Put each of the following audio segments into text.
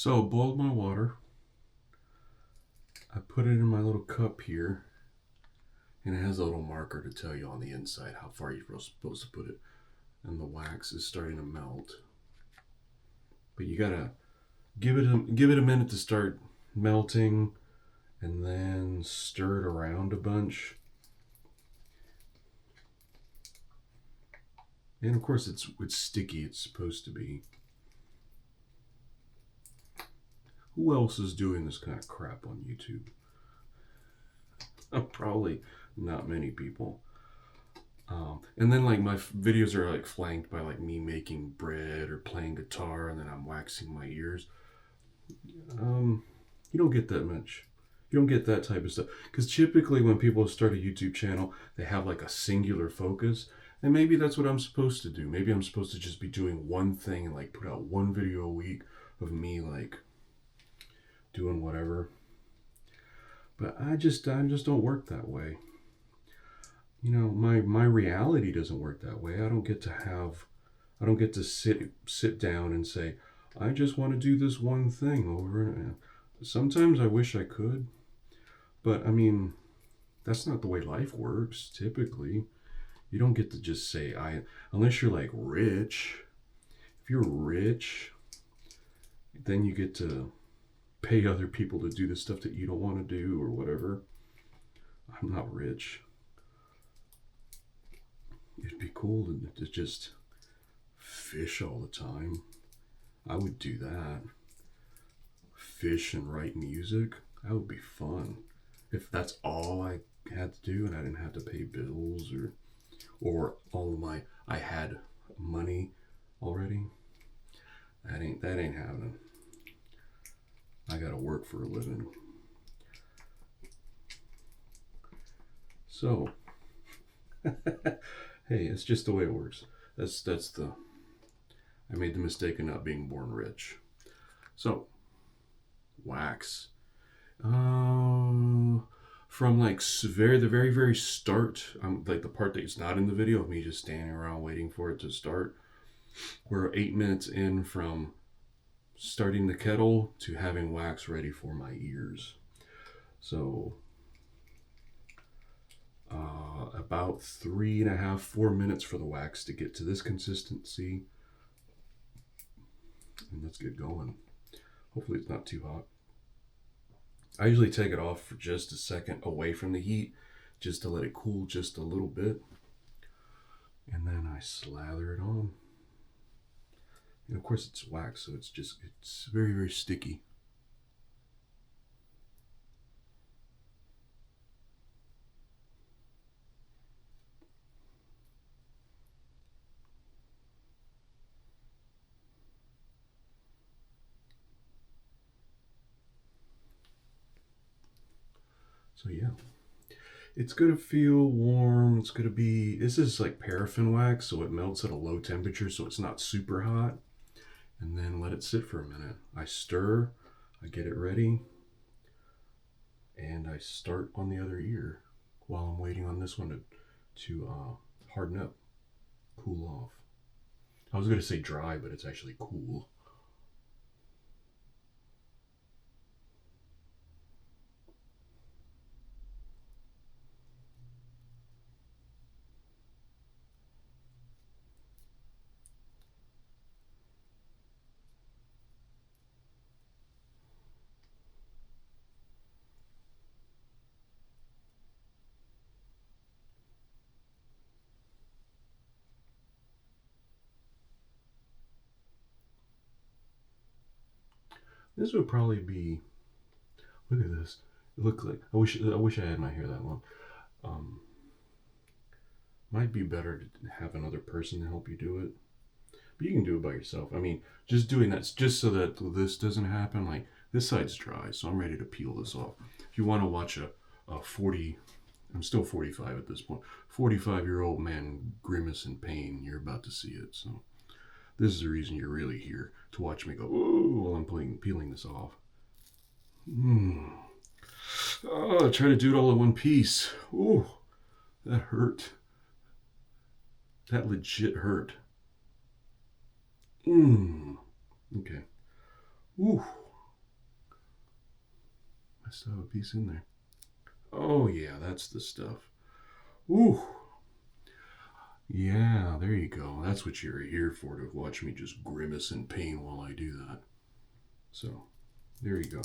So boiled my water. I put it in my little cup here, and it has a little marker to tell you on the inside how far you're supposed to put it. And the wax is starting to melt. But you gotta give it a minute to start melting, and then stir it around a bunch. And of course, it's sticky. It's supposed to be. Who else is doing this kind of crap on YouTube? Probably not many people. And then like my videos are like flanked by like me making bread or playing guitar, and then I'm waxing my ears. You don't get that much. You don't get that type of stuff, because typically when people start a YouTube channel, they have like a singular focus, and maybe that's what I'm supposed to do. Maybe I'm supposed to just be doing one thing and like put out one video a week of me like doing whatever. But I just don't work that way. You know, my reality doesn't work that way. I don't get to sit down and say, I just want to do this one thing over and sometimes I wish I could, but I mean, that's not the way life works typically. You don't get to just say unless you're like rich. If you're rich, then you get to pay other people to do the stuff that you don't want to do or whatever. I'm not rich. It'd be cool to just fish all the time. I would do that. Fish and write music. That would be fun. If that's all I had to do and I didn't have to pay bills or all of I had money already. That ain't happening. I gotta work for a living. So hey, it's just the way it works. I made the mistake of not being born rich. So wax. From like the very start, like the part that's not in the video of me just standing around waiting for it to start. We're 8 minutes in from starting the kettle to having wax ready for my ears. So about 3.5, 4 minutes for the wax to get to this consistency. And let's get going. Hopefully it's not too hot. I usually take it off for just a second away from the heat, just to let it cool just a little bit. And then I slather it on. And of course it's wax, so it's very, very sticky. So yeah, it's gonna feel warm. This is like paraffin wax, so it melts at a low temperature, so it's not super hot. And then let it sit for a minute. I stir, I get it ready, and I start on the other ear while I'm waiting on this one to harden up, cool off. I was gonna say dry, but it's actually cool. This would probably be. Look at this. It looked like I wish I had my hair that long. Might be better to have another person to help you do it, but you can do it by yourself. I mean, just doing that just so that this doesn't happen. Like this side's dry, so I'm ready to peel this off. If you want to watch a 40, I'm still 45 at this point. 45-year-old man grimace in pain. You're about to see it. So this is the reason you're really here, to watch me go, ooh, while I'm peeling this off. Oh, try to do it all in one piece. Ooh, that hurt. That legit hurt. Okay. Ooh, I still have a piece in there. Oh yeah, that's the stuff. Ooh. Yeah, there you go. That's what you're here for, to watch me just grimace in pain while I do that. So, there you go.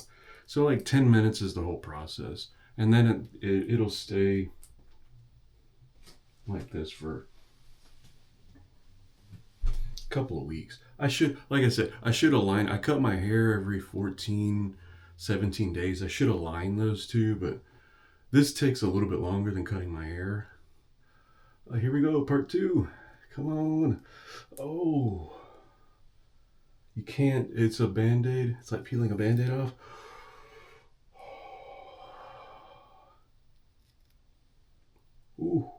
So, like 10 minutes is the whole process. And then it'll stay like this for a couple of weeks. I should, like I said, I should align. I cut my hair every 14, 17 days. I should align those two, but this takes a little bit longer than cutting my hair. Here we go, part two. Come on. Oh. You can't, it's a band aid. It's like peeling a band aid off. Ooh.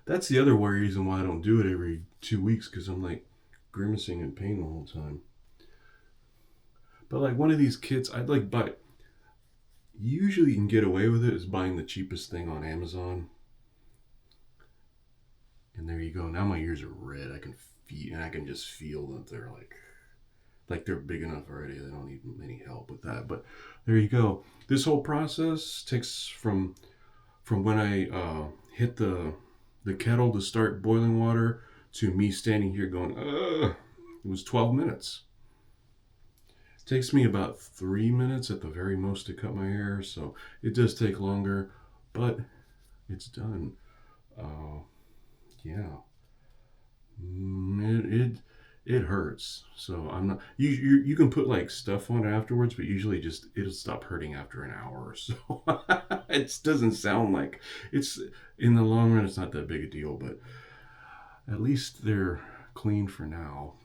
That's the other reason why I don't do it every 2 weeks, because I'm like grimacing in pain the whole time. But like one of these kits, I'd like buy. Usually you can get away with it is buying the cheapest thing on Amazon. And there you go. Now my ears are red. I can feel, and I can just feel that they're like they're big enough already. They don't need any help with that. But there you go. This whole process takes from when I hit the kettle to start boiling water to me standing here going, ugh. It was 12 minutes. It takes me about 3 minutes at the very most to cut my hair, so it does take longer, but it's done. Yeah. It hurts. So I'm not. You can put like stuff on afterwards, but usually just it'll stop hurting after an hour or so. It doesn't sound like it's in the long run. It's not that big a deal, but at least they're clean for now.